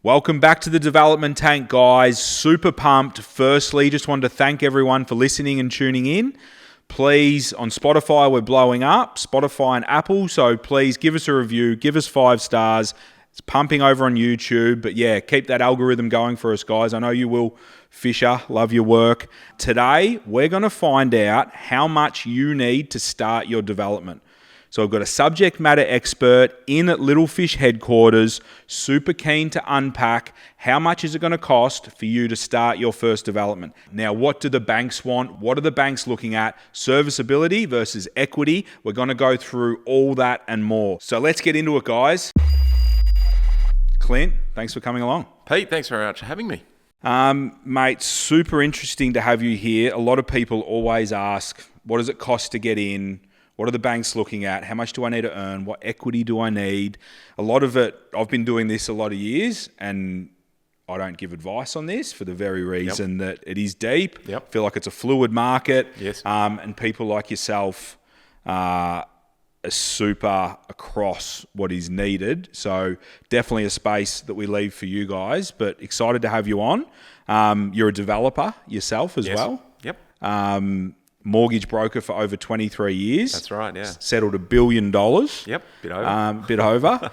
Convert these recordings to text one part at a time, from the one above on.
Welcome back to the Development Tank, guys. Super pumped. Firstly, just wanted to thank everyone for listening and tuning in. Please, on Spotify, we're blowing up. Spotify and Apple, so please give us a review. Give us 5 stars. It's pumping over on YouTube. But yeah, keep that algorithm going for us, guys. I know you will, Fisher. Love your work. Today, we're going to find out how much you need to start your development. So I've got a subject matter expert in at Little Fish headquarters, super keen to unpack how much is it going to cost for you to start your first development. Now, what do the banks want? What are the banks looking at? Serviceability versus equity. We're going to go through all that and more. So let's get into it, guys. Clint, thanks for coming along. Pete, thanks very much for having me. Mate, super interesting to have you here. A lot of people always ask, what does it cost to get in? What are the banks looking at? How much do I need to earn? What equity do I need? A lot of it, I've been doing this a lot of years, and I don't give advice on this for the very reason that it is deep. I feel like it's a fluid market. Yes. And people like yourself are super across what is needed. So definitely a space that we leave for you guys, but excited to have you on. You're a developer yourself as well. Yep. Mortgage broker for over 23 years. That's right, yeah. Settled $1 billion. Yep, bit over. Bit over.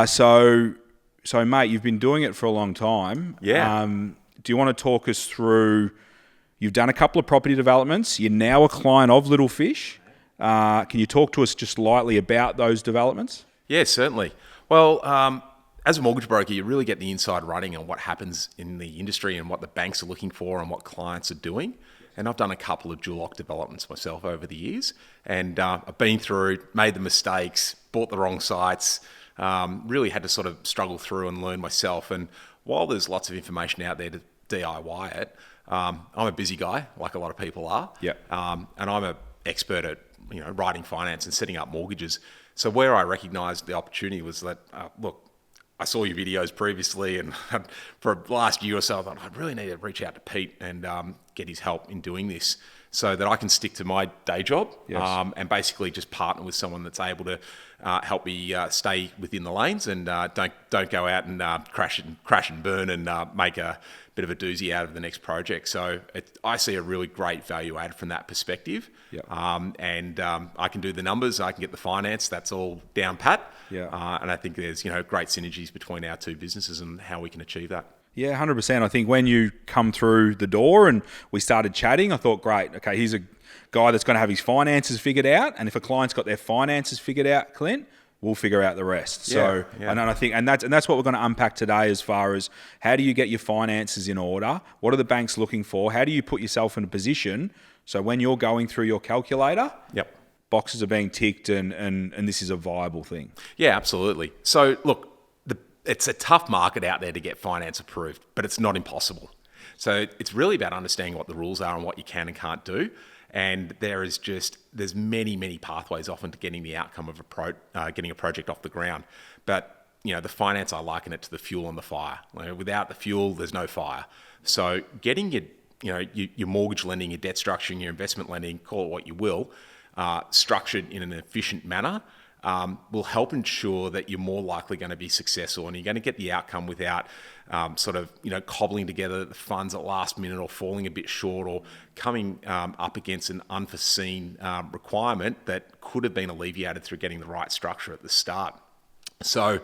So, mate, you've been doing it for a long time. Yeah. Do you want to talk us through, you've done a couple of property developments. You're now a client of Little Fish. Can you talk to us just lightly about those developments? Yeah, certainly. Well, as a mortgage broker, you really get the inside running on what happens in the industry and what the banks are looking for and what clients are doing. And I've done a couple of dual lock developments myself over the years. And I've been through, made the mistakes, bought the wrong sites, really had to sort of struggle through and learn myself. And while there's lots of information out there to DIY it, I'm a busy guy, like a lot of people are. Yep. And I'm an expert at writing finance and setting up mortgages. So where I recognised the opportunity was that, look, I saw your videos previously, and for the last year or so, I thought I really need to reach out to Pete and get his help in doing this so that I can stick to my day job. Yes. And basically just partner with someone that's able to help me stay within the lanes and don't go out and crash and burn and make a bit of a doozy out of the next project. So I see a really great value add from that perspective. Yep. And I can do the numbers, I can get the finance, that's all down pat. Yeah. And I think there's great synergies between our two businesses and how we can achieve that. Yeah, 100%. I think when you come through the door and we started chatting, I thought, great, okay, he's a guy that's going to have his finances figured out. And if a client's got their finances figured out, Clint, we'll figure out the rest. So, and I think, and that's what we're going to unpack today as far as how do you get your finances in order? What are the banks looking for? How do you put yourself in a position so when you're going through your calculator, boxes are being ticked and this is a viable thing? Yeah, absolutely. So look, it's a tough market out there to get finance approved, but it's not impossible. So it's really about understanding what the rules are and what you can and can't do. And there's many, many pathways often to getting the outcome of getting a project off the ground. But, the finance, I liken it to the fuel on the fire. Without the fuel, there's no fire. So getting your mortgage lending, your debt structuring, your investment lending, call it what you will, structured in an efficient manner, will help ensure that you're more likely going to be successful and you're going to get the outcome without cobbling together the funds at last minute or falling a bit short or coming up against an unforeseen requirement that could have been alleviated through getting the right structure at the start. So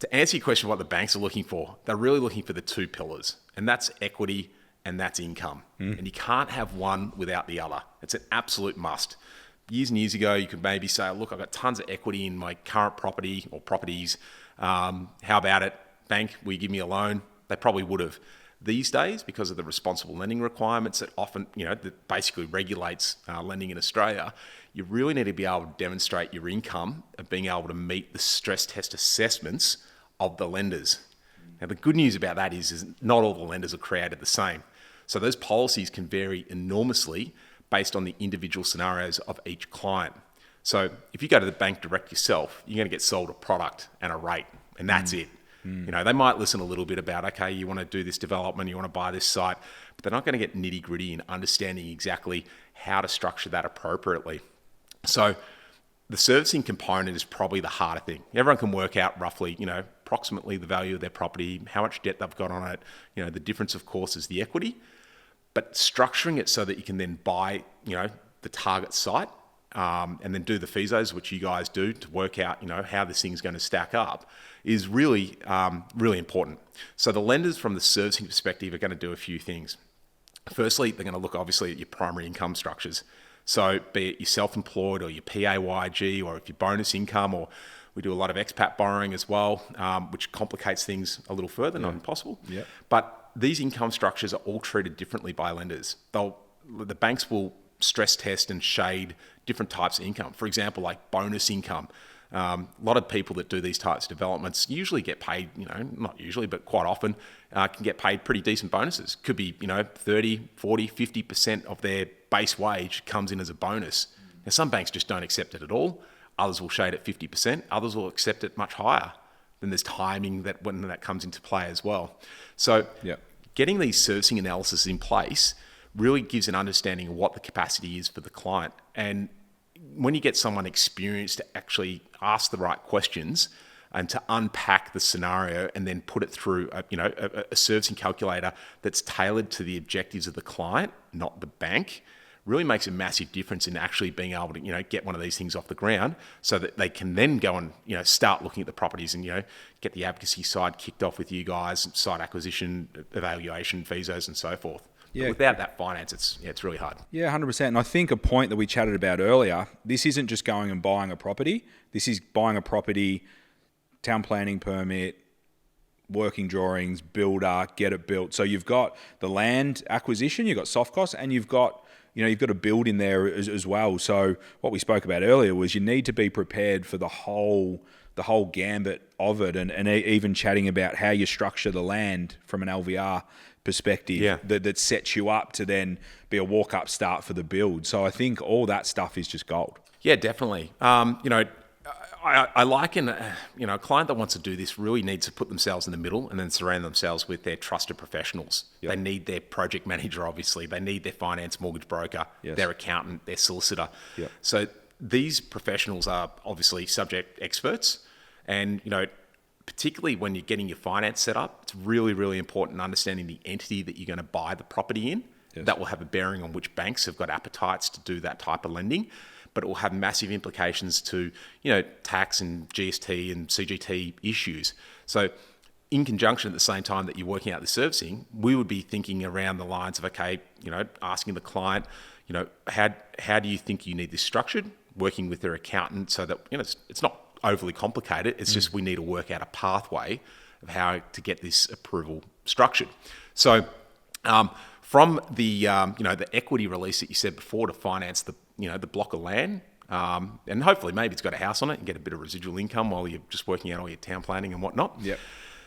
to answer your question, what the banks are looking for, they're really looking for the two pillars, and that's equity and that's income. And you can't have one without the other. It's an absolute must. Years and years ago, you could maybe say, look, I've got tons of equity in my current property or properties. How about it? Bank, will you give me a loan? They probably would have. These days, because of the responsible lending requirements that often, that basically regulates lending in Australia, you really need to be able to demonstrate your income and being able to meet the stress test assessments of the lenders. Now, the good news about that is not all the lenders are created the same. So those policies can vary enormously based on the individual scenarios of each client. So if you go to the bank direct yourself, you're going to get sold a product and a rate, and that's it. They might listen a little bit about, okay, you want to do this development, you want to buy this site, but they're not going to get nitty gritty in understanding exactly how to structure that appropriately. So the servicing component is probably the harder thing. Everyone can work out roughly, approximately the value of their property, how much debt they've got on it. The difference, of course, is the equity. But structuring it so that you can then buy, the target site, and then do the FISOs, which you guys do, to work out, how this thing's going to stack up, is really, really important. So the lenders, from the servicing perspective, are going to do a few things. Firstly, they're going to look, obviously, at your primary income structures. So be it your self-employed or your PAYG, or if you're bonus income, or we do a lot of expat borrowing as well, which complicates things a little further, not impossible. Yeah. But these income structures are all treated differently by lenders. The banks will stress test and shade different types of income. For example, like bonus income. A lot of people that do these types of developments usually get paid, not usually, but quite often, can get paid pretty decent bonuses. Could be, 30, 40, 50% of their base wage comes in as a bonus. Now, some banks just don't accept it at all. Others will shade at 50%. Others will accept it much higher. Then there's timing when that comes into play as well. So getting these servicing analysis in place really gives an understanding of what the capacity is for the client. And when you get someone experienced to actually ask the right questions and to unpack the scenario and then put it through a servicing calculator that's tailored to the objectives of the client, not the bank, really makes a massive difference in actually being able to get one of these things off the ground, so that they can then go and start looking at the properties and get the advocacy side kicked off with you guys, site acquisition, evaluation, FISOs, and so forth. Yeah. But without that finance, it's really hard. Yeah, 100%. And I think a point that we chatted about earlier, this isn't just going and buying a property. This is buying a property, town planning permit, working drawings, builder, get it built. So you've got the land acquisition, you've got soft costs, and you've got a build in there as well. So what we spoke about earlier was you need to be prepared for the whole gambit of it, and even chatting about how you structure the land from an LVR perspective that sets you up to then be a walk-up start for the build. So I think all that stuff is just gold. Yeah, definitely. I liken, a client that wants to do this really needs to put themselves in the middle and then surround themselves with their trusted professionals. Yep. They need their project manager, obviously. They need their finance mortgage broker, their accountant, their solicitor. Yep. So these professionals are obviously subject experts. And, particularly when you're getting your finance set up, it's really, really important understanding the entity that you're going to buy the property in. Yes. That will have a bearing on which banks have got appetites to do that type of lending. But it will have massive implications to, tax and GST and CGT issues. So in conjunction, at the same time that you're working out the servicing, we would be thinking around the lines of, okay, asking the client, how do you think you need this structured? Working with their accountant so that, it's not overly complicated. It's just we need to work out a pathway of how to get this approval structured. So from the, the equity release that you said before to finance the, the block of land, and hopefully maybe it's got a house on it and get a bit of residual income while you're just working out all your town planning and whatnot. Yep.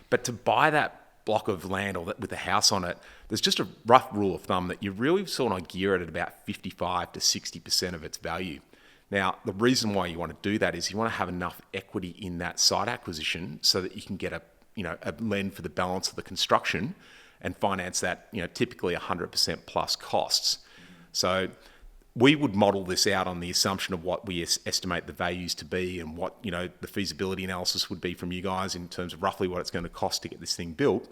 But to buy that block of land or that with a house on it, there's just a rough rule of thumb that you really sort of gear it at about 55 to 60% of its value. Now, the reason why you want to do that is you want to have enough equity in that site acquisition so that you can get a lend for the balance of the construction and finance that, typically 100% plus costs. So we would model this out on the assumption of what we estimate the values to be and what, the feasibility analysis would be from you guys in terms of roughly what it's going to cost to get this thing built,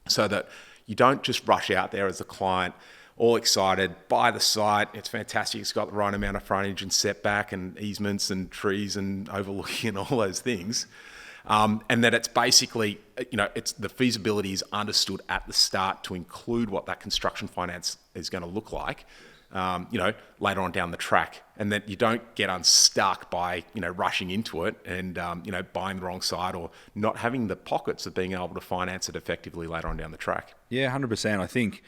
so that you don't just rush out there as a client, all excited, buy the site, it's fantastic, it's got the right amount of frontage and setback and easements and trees and overlooking and all those things. And that it's basically, it's the feasibility is understood at the start to include what that construction finance is going to look like, later on down the track, and that you don't get unstuck by, rushing into it and, buying the wrong side or not having the pockets of being able to finance it effectively later on down the track. Yeah, 100%. I think,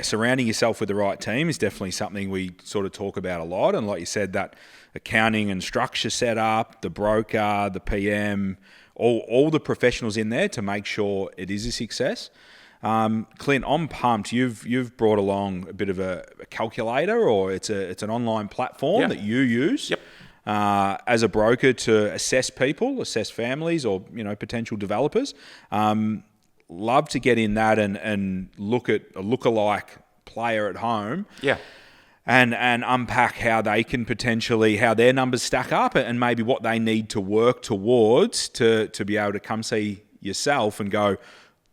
surrounding yourself with the right team is definitely something we sort of talk about a lot. And like you said, that accounting and structure setup, the broker, the PM, all the professionals in there to make sure it is a success. Clint, I'm pumped. You've brought along a bit of a calculator, or it's an online platform that you use as a broker to assess people, assess families, or potential developers. Love to get in that and look at a lookalike player at home. Yeah. And unpack how they can potentially, how their numbers stack up and maybe what they need to work towards to be able to come see yourself and go,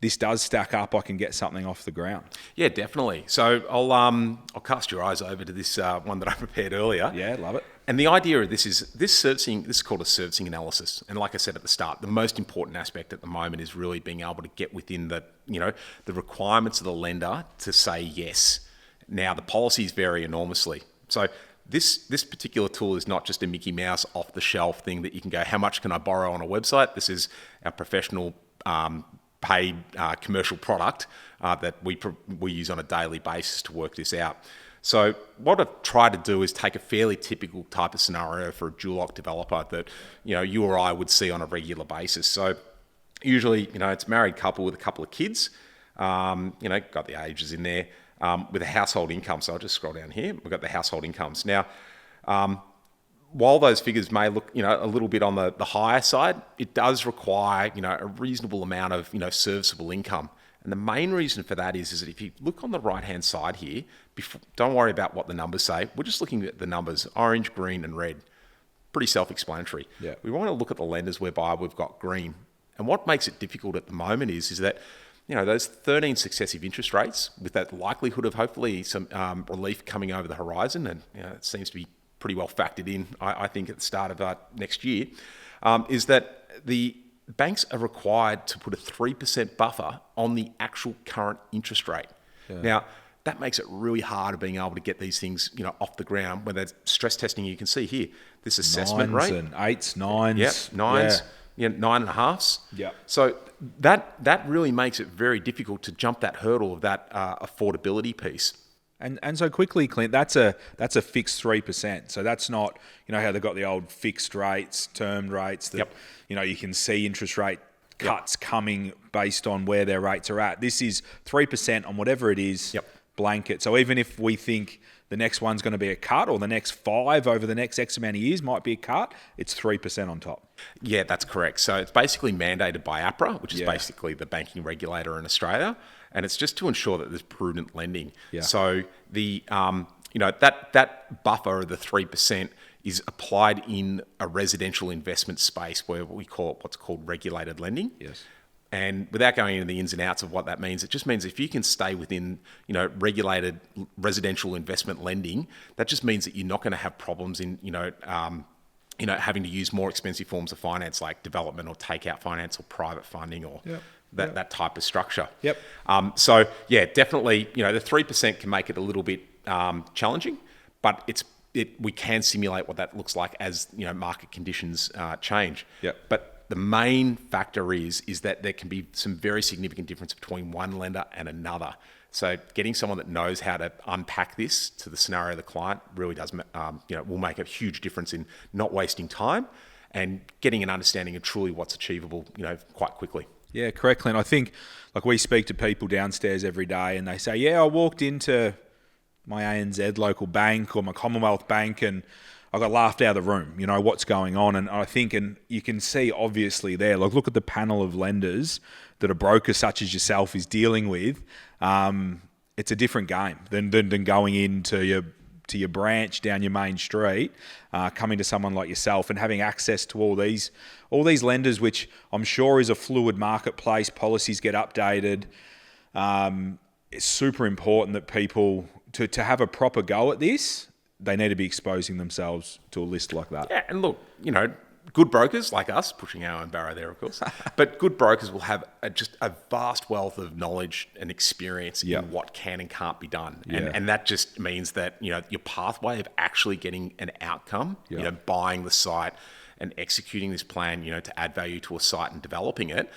this does stack up, I can get something off the ground. Yeah, definitely. So I'll cast your eyes over to this one that I prepared earlier. Yeah, love it. And the idea of this is this is called a servicing analysis. And like I said at the start, the most important aspect at the moment is really being able to get within the requirements of the lender to say yes. Now the policies vary enormously. So this particular tool is not just a Mickey Mouse off the shelf thing that you can go, how much can I borrow on a website? This is our professional paid commercial product that we use on a daily basis to work this out. So what I've tried to do is take a fairly typical type of scenario for a dual-lock developer that you or I would see on a regular basis. So usually it's a married couple with a couple of kids, got the ages in there, with a household income. So I'll just scroll down here. We've got the household incomes. Now, while those figures may look, a little bit on the higher side, it does require, a reasonable amount of, serviceable income. And the main reason for that is that if you look on the right-hand side here, don't worry about what the numbers say. We're just looking at the numbers, orange, green, and red. Pretty self-explanatory. Yeah. We want to look at the lenders whereby we've got green. And what makes it difficult at the moment is that, those 13 successive interest rates with that likelihood of hopefully some relief coming over the horizon, and it seems to be pretty well factored in, I think, at the start of next year, is that the banks are required to put a 3% buffer on the actual current interest rate. Yeah. Now, that makes it really hard of being able to get these things, off the ground. When they're stress testing, you can see here, this assessment rate. 9s and 8s, 9s. Yep, 9s, 9.5s. Yeah. So that really makes it very difficult to jump that hurdle of that affordability piece. And so quickly, Clint, that's a fixed 3%. So that's not, how they've got the old fixed rates, termed rates that, you can see interest rate cuts coming based on where their rates are at. This is 3% on whatever it is, blanket. So even if we think the next one's going to be a cut or the next 5 over the next X amount of years might be a cut, it's 3% on top. Yeah, that's correct. So it's basically mandated by APRA, which is basically the banking regulator in Australia. And it's just to ensure that there's prudent lending. Yeah. So the that buffer of the 3% is applied in a residential investment space where we call it what's called regulated lending. Yes. And without going into the ins and outs of what that means, it just means if you can stay within, regulated residential investment lending, that just means that you're not going to have problems in, having to use more expensive forms of finance like development or takeout finance or private funding or that type of structure. Yep. So yeah, definitely, the 3% can make it a little bit challenging, but we can simulate what that looks like as market conditions change. Yep. But the main factor is that there can be some very significant difference between one lender and another. So getting someone that knows how to unpack this to the scenario of the client really does, will make a huge difference in not wasting time and getting an understanding of truly what's achievable, quite quickly. Yeah, correct, Clint. I think, we speak to people downstairs every day and they say, I walked into my ANZ local bank or my Commonwealth Bank and I got laughed out of the room, what's going on. And I think, and you can see obviously there, look at the panel of lenders that a broker such as yourself is dealing with. It's a different game than going into your branch down your main street, coming to someone like yourself and having access to all these lenders, which I'm sure is a fluid marketplace. Policies get updated. It's super important that people, to have a proper go at this, they need to be exposing themselves to a list like that. Yeah, and look, good brokers like us, pushing our own barrow there, of course, but good brokers will have just a vast wealth of knowledge and experience in what can and can't be done. And that just means that, your pathway of actually getting an outcome, buying the site and executing this plan, to add value to a site and developing it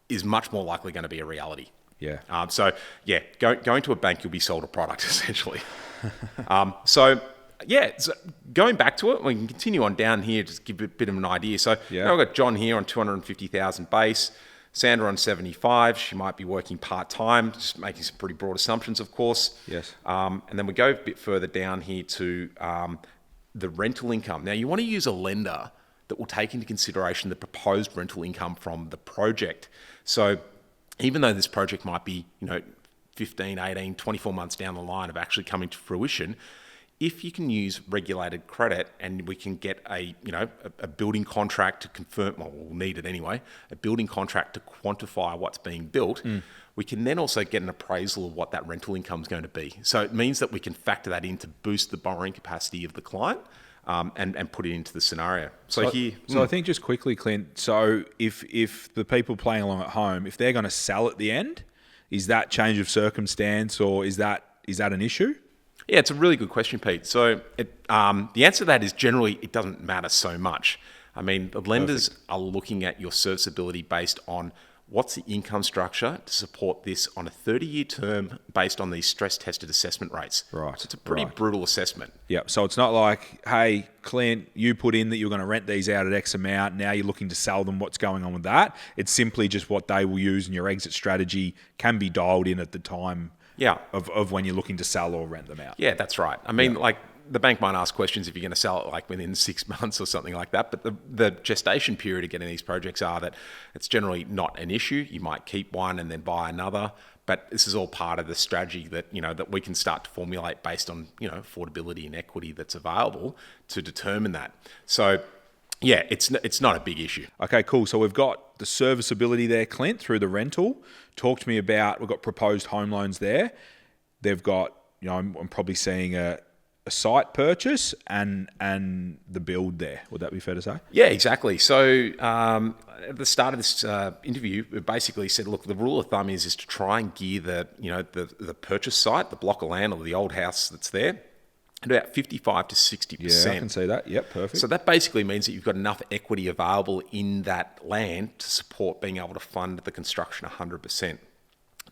is much more likely going to be a reality. Yeah. Going to a bank, you'll be sold a product essentially. So going back to it, we can continue on down here, just give a bit of an idea. So now we've got John here on 250,000 base, Sandra on 75. She might be working part-time, just making some pretty broad assumptions, of course. Yes. And then we go a bit further down here to the rental income. Now, you want to use a lender that will take into consideration the proposed rental income from the project. So even though this project might be, 15, 18, 24 months down the line of actually coming to fruition, if you can use regulated credit and we can get a building contract to confirm, well, we'll need it anyway, a building contract to quantify what's being built, we can then also get an appraisal of what that rental income is going to be. So it means that we can factor that in to boost the borrowing capacity of the client and put it into the scenario. So I think just quickly, Clint, so if the people playing along at home, if they're going to sell at the end, is that change of circumstance or is that an issue? Yeah, it's a really good question, Pete. So the answer to that is generally it doesn't matter so much. I mean, the lenders are looking at your serviceability based on what's the income structure to support this on a 30-year term based on these stress-tested assessment rates. Right. So it's a pretty brutal assessment. Yeah. So it's not like, hey, Clint, you put in that you're going to rent these out at X amount. Now you're looking to sell them. What's going on with that? It's simply just what they will use, and your exit strategy can be dialed in at the time. Yeah. Of when you're looking to sell or rent them out. Yeah, that's right. I mean, like the bank might ask questions if you're going to sell it like within 6 months or something like that. But the gestation period of getting these projects are that it's generally not an issue. You might keep one and then buy another. But this is all part of the strategy that, that we can start to formulate based on, affordability and equity that's available to determine that. So yeah, it's not a big issue. Okay, cool. So we've got the serviceability there, Clint, through the rental. Talk to me about, we've got proposed home loans there. They've got, I'm probably seeing a site purchase and the build there. Would that be fair to say? Yeah, exactly. So at the start of this interview, we basically said, look, the rule of thumb is to try and gear the purchase site, the block of land or the old house that's there, at about 55 to 60%. Yeah, I can see that. Yep, perfect. So that basically means that you've got enough equity available in that land to support being able to fund the construction 100%.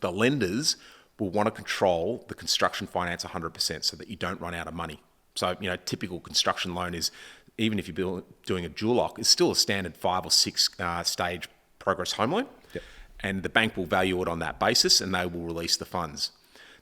The lenders will want to control the construction finance 100% so that you don't run out of money. So, typical construction loan is, even if you're doing a dual lock, it's still a standard 5 or 6 stage progress home loan. Yep. And the bank will value it on that basis and they will release the funds.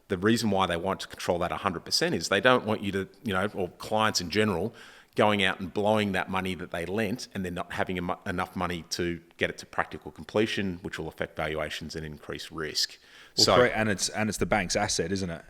The reason why they want to control that 100% is they don't want you to, or clients in general, going out and blowing that money that they lent and then not having enough money to get it to practical completion, which will affect valuations and increase risk. Well, and it's the bank's asset, isn't it?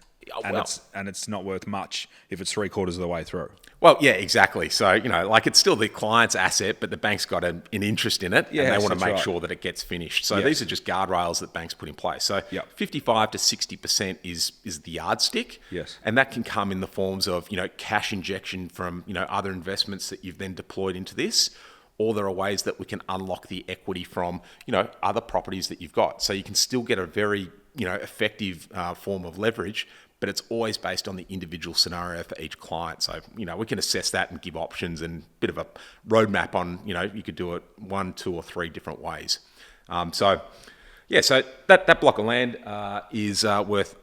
Well, and it's not worth much if it's 3/4 of the way through. Well, yeah, exactly. So, it's still the client's asset, but the bank's got an interest in it, and they want to make sure that it gets finished. So these are just guardrails that banks put in place. So 55 to 60% is the yardstick. Yes. And that can come in the forms of, cash injection from, other investments that you've then deployed into this, or there are ways that we can unlock the equity from, other properties that you've got. So you can still get a very, effective form of leverage, but it's always based on the individual scenario for each client. So, we can assess that and give options and a bit of a roadmap on, you could do it 1, 2 or 3 different ways. So that block of land is worth,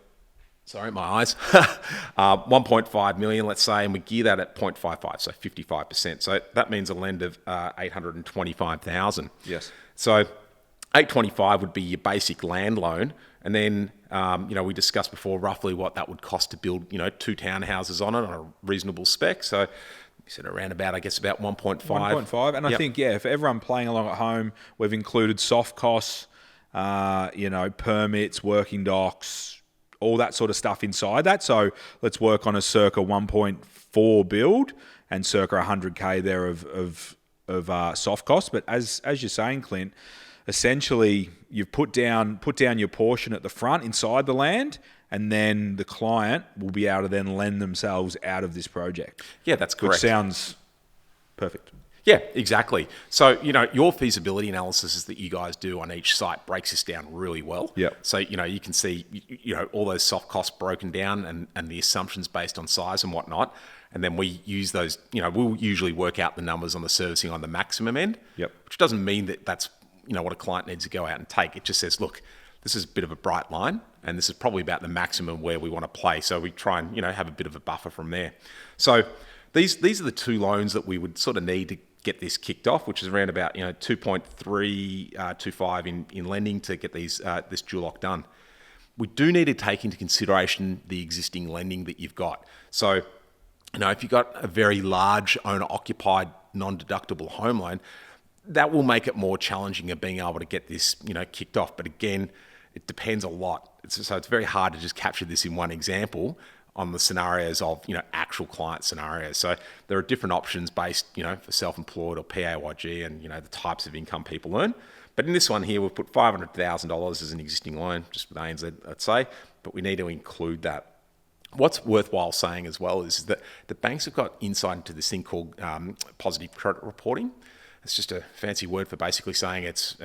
sorry, my eyes, 1.5 million, let's say, and we gear that at 0.55, so 55%. So that means a lend of 825,000. Yes. So 825 would be your basic land loan. And then, we discussed before roughly what that would cost to build, 2 townhouses on it on a reasonable spec. So you said around about, I guess, about 1.5. 1.5. And I think, for everyone playing along at home, we've included soft costs, permits, working docs, all that sort of stuff inside that. So let's work on a circa 1.4 build and circa 100K there of soft costs. But as you're saying, Clint, essentially you've put down your portion at the front inside the land, and then the client will be able to then lend themselves out of this project. Yeah, that's correct. Which sounds perfect. Yeah, exactly. So, your feasibility analysis that you guys do on each site breaks this down really well. Yeah. So, you can see, all those soft costs broken down and the assumptions based on size and whatnot. And then we use those, we'll usually work out the numbers on the servicing on the maximum end. Yep. Which doesn't mean that that's, what a client needs to go out and take. It just says, look, this is a bit of a bright line, and this is probably about the maximum where we want to play. So we try and, have a bit of a buffer from there. So these are the 2 loans that we would sort of need to get this kicked off, which is around about 2.325 in lending to get this dual lock done. We do need to take into consideration the existing lending that you've got. So, if you've got a very large owner-occupied non-deductible home loan, that will make it more challenging of being able to get this, kicked off. But again, it depends a lot. So it's very hard to just capture this in one example on the scenarios of, actual client scenarios. So there are different options based, for self-employed or PAYG and, the types of income people earn. But in this one here, we've put $500,000 as an existing loan, just with ANZ, I'd say, but we need to include that. What's worthwhile saying as well is that the banks have got insight into this thing called positive credit reporting. It's just a fancy word for basically saying it's,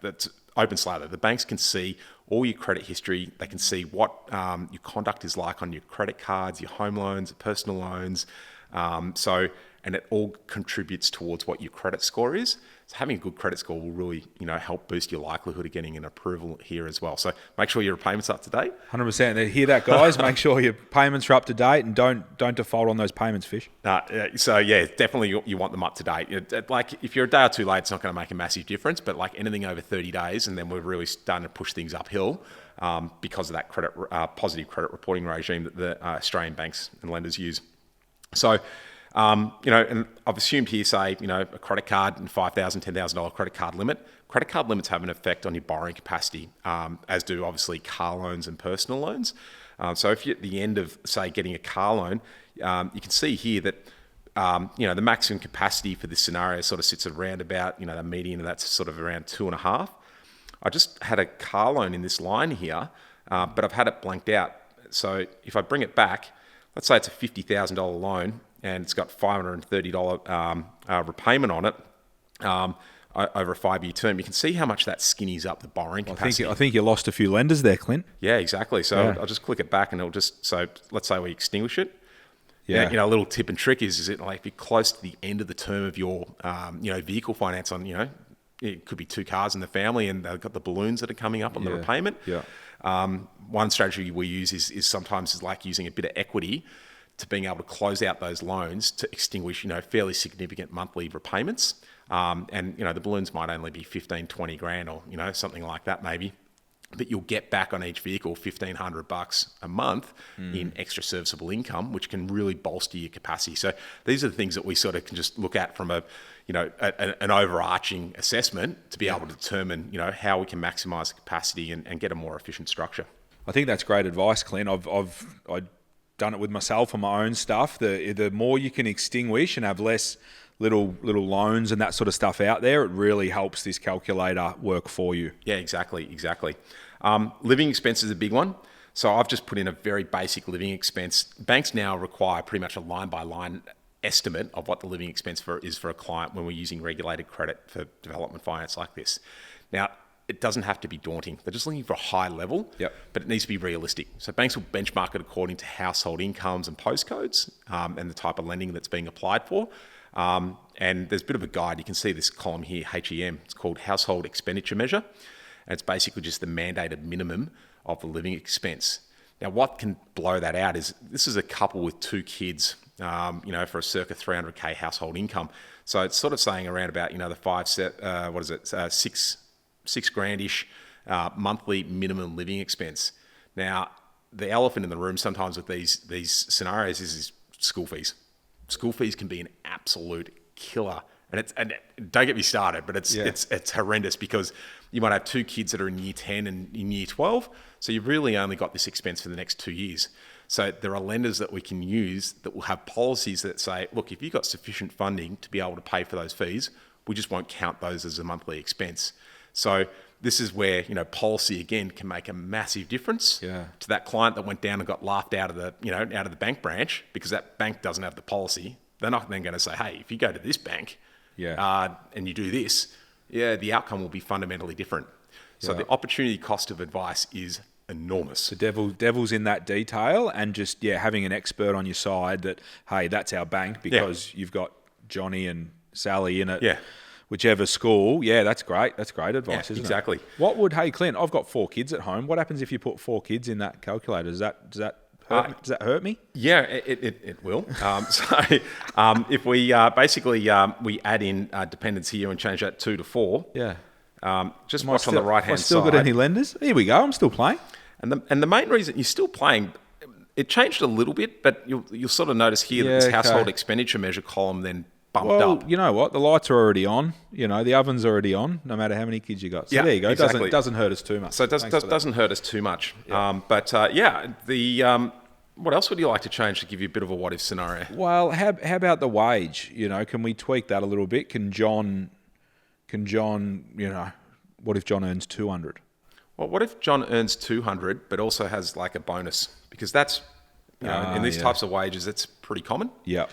that's open slather. The banks can see all your credit history. They can see what your conduct is like on your credit cards, your home loans, personal loans. And it all contributes towards what your credit score is. So having a good credit score will really, help boost your likelihood of getting an approval here as well. So make sure your payments are up to date. 100%. Hear that, guys? Make sure your payments are up to date and don't default on those payments, Fish. Definitely you want them up to date. Like if you're a day or two late, it's not going to make a massive difference. But like anything over 30 days, and then we're really starting to push things uphill because of that positive credit reporting regime that the Australian banks and lenders use. So. And I've assumed here, say, a credit card and $5,000, $10,000 credit card limit. Credit card limits have an effect on your borrowing capacity, as do obviously car loans and personal loans. So if you're at the end of, say, getting a car loan, you can see here that, the maximum capacity for this scenario sort of sits around about, the median, and that's sort of around 2.5. I just had a car loan in this line here, but I've had it blanked out. So if I bring it back, let's say it's a $50,000 loan, and it's got $530 repayment on it over a 5-year term. You can see how much that skinnies up the borrowing capacity. I think you lost a few lenders there, Clint. Yeah, exactly. So I'll just click it back, and it'll just, so let's say we extinguish it. Yeah. A little tip and trick is it like if you're close to the end of the term of your, vehicle finance on, it could be 2 cars in the family, and they've got the balloons that are coming up on the repayment. Yeah. One strategy we use is sometimes like using a bit of equity to being able to close out those loans to extinguish, fairly significant monthly repayments. The balloons might only be 15, 20 grand or, something like that maybe. But you'll get back on each vehicle $1,500 a month in extra serviceable income, which can really bolster your capacity. So these are the things that we sort of can just look at from an overarching assessment to be able to determine, how we can maximise the capacity and get a more efficient structure. I think that's great advice, Clint. I've done it with myself on my own stuff. The more you can extinguish and have less little loans and that sort of stuff out there, it really helps this calculator work for you. Yeah, exactly. Living expense is a big one. So I've just put in a very basic living expense. Banks now require pretty much a line-by-line estimate of what the living expense is for a client when we're using regulated credit for development finance like this. Now, it doesn't have to be daunting. They're just looking for a high level, but it needs to be realistic. So banks will benchmark it according to household incomes and postcodes and the type of lending that's being applied for. And there's a bit of a guide. You can see this column here, HEM. It's called Household Expenditure Measure. And it's basically just the mandated minimum of the living expense. Now, what can blow that out is this is a couple with 2 kids, for a circa 300K household income. So it's sort of saying around about, the six grandish monthly minimum living expense. Now, the elephant in the room sometimes with these scenarios is school fees. School fees can be an absolute killer, and don't get me started, but it's horrendous because you might have 2 kids that are in year 10 and in year 12, so you've really only got this expense for the next 2 years. So there are lenders that we can use that will have policies that say, look, if you've got sufficient funding to be able to pay for those fees, we just won't count those as a monthly expense. So this is where, policy again can make a massive difference to that client that went down and got laughed out of the bank branch because that bank doesn't have the policy. They're not then going to say, hey, if you go to this bank and you do this, the outcome will be fundamentally different. So the opportunity cost of advice is enormous. The devil's in that detail, and just having an expert on your side that, hey, that's our bank because you've got Johnny and Sally in it. Yeah. Whichever school, that's great. That's great advice, isn't it? Exactly. Hey Clint, I've got 4 kids at home. What happens if you put 4 kids in that calculator? Does that hurt me? Yeah, it will. If we we add in dependents here and change that 2 to 4. Yeah. Just watch on the right hand side. Still got any lenders? Here we go. I'm still playing. And the main reason you're still playing, it changed a little bit, but you'll sort of notice here that this household expenditure measure column then bumped up. Well, you know what? The lights are already on. The oven's already on, no matter how many kids you got. So there you go. Exactly. Doesn't hurt us too much. So it doesn't hurt us too much. Yeah. What else would you like to change to give you a bit of a what if scenario? Well, how about the wage? Can we tweak that a little bit? Can John, what if John earns 200? Well, what if John earns 200 but also has like a bonus? Because that's, in these types of wages, it's pretty common. Yeah.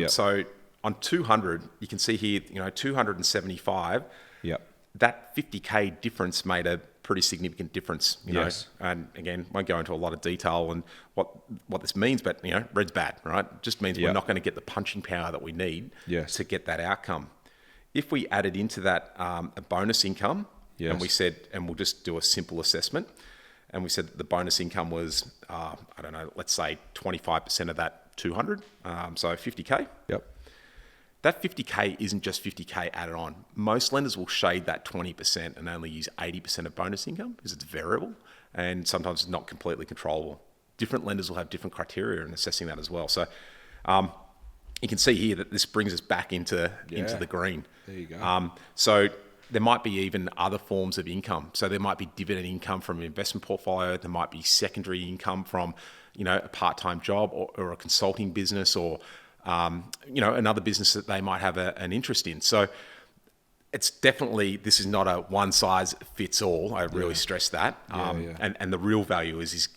So on 200, you can see here, 275. Yeah. That 50K difference made a pretty significant difference, Yes. And again, won't go into a lot of detail on what this means, but red's bad, right? It just means we're not going to get the punching power that we need to get that outcome. If we added into that a bonus income, and we said, and we'll just do a simple assessment, and we said that the bonus income was, let's say 25% of that 200, so 50K. Yep. That 50K isn't just 50K added on. Most lenders will shade that 20% and only use 80% of bonus income because it's variable and sometimes it's not completely controllable. Different lenders will have different criteria in assessing that as well. So you can see here that this brings us back into the green. There you go. So there might be even other forms of income. So there might be dividend income from an investment portfolio. There might be secondary income from, a part-time job or a consulting business or another business that they might have an interest in. So it's definitely, this is not a one size fits all. I really stress that. And the real value is,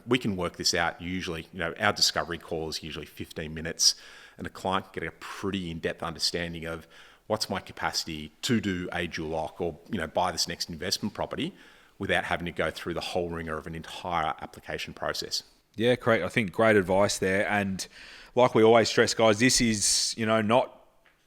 we can work this out usually, our discovery call is usually 15 minutes and a client can get a pretty in-depth understanding of what's my capacity to do a dual lock or, buy this next investment property without having to go through the whole ringer of an entire application process. Yeah, great. I think great advice there. And like we always stress, guys, this is, not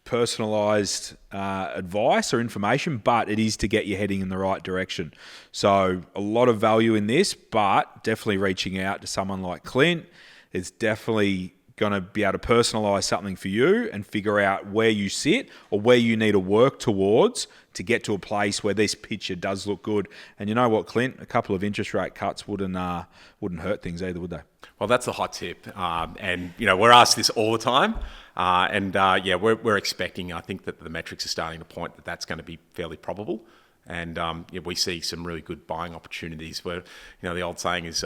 personalised advice or information, but it is to get you heading in the right direction. So a lot of value in this, but definitely reaching out to someone like Clint is definitely going to be able to personalise something for you and figure out where you sit or where you need to work towards to get to a place where this picture does look good. And you know what, Clint? A couple of interest rate cuts wouldn't hurt things either, would they? Well, that's a hot tip. And, we're asked this all the time. We're expecting, I think that the metrics are starting to point that that's going to be fairly probable. And we see some really good buying opportunities where, the old saying is,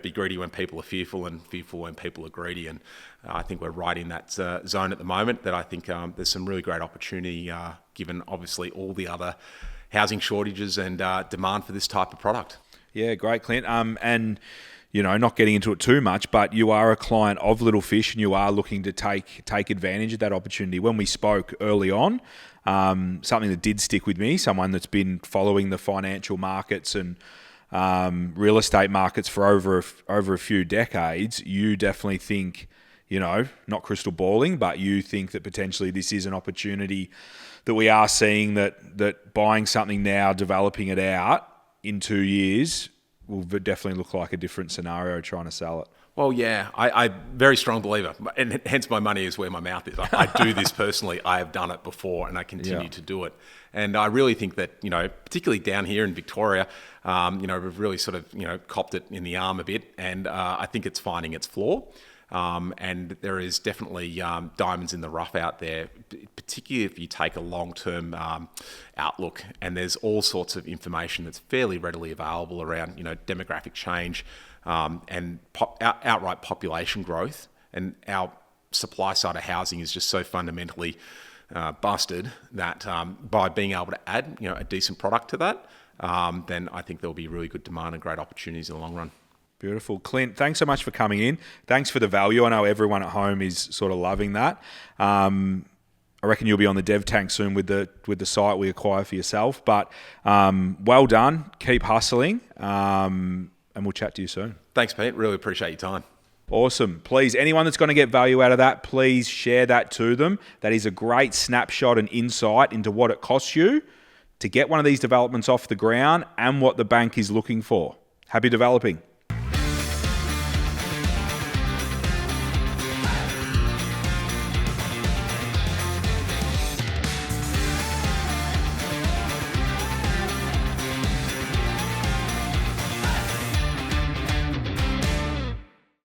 be greedy when people are fearful and fearful when people are greedy. And I think we're right in that zone at the moment that I think there's some really great opportunity given obviously all the other housing shortages and demand for this type of product. Yeah, great, Clint. And not getting into it too much, but you are a client of Little Fish and you are looking to take advantage of that opportunity. When we spoke early on, something that did stick with me, someone that's been following the financial markets and real estate markets for over a few decades, you definitely think, not crystal balling, but you think that potentially this is an opportunity that we are seeing that buying something now, developing it out in 2 years will definitely look like a different scenario trying to sell it. Well, yeah, I'm very strong believer, and hence my money is where my mouth is. I do this personally. I have done it before, and I continue to do it. And I really think that, particularly down here in Victoria, we've really sort of, copped it in the arm a bit, and I think it's finding its floor. And there is definitely diamonds in the rough out there, particularly if you take a long-term outlook. And there's all sorts of information that's fairly readily available around, demographic change and outright population growth. And our supply side of housing is just so fundamentally busted that by being able to add, a decent product to that, then I think there'll be really good demand and great opportunities in the long run. Beautiful. Clint, thanks so much for coming in. Thanks for the value. I know everyone at home is sort of loving that. I reckon you'll be on the dev tank soon with the site we acquire for yourself. But well done. Keep hustling. And we'll chat to you soon. Thanks, Pete. Really appreciate your time. Awesome. Please, anyone that's going to get value out of that, please share that to them. That is a great snapshot and insight into what it costs you to get one of these developments off the ground and what the bank is looking for. Happy developing.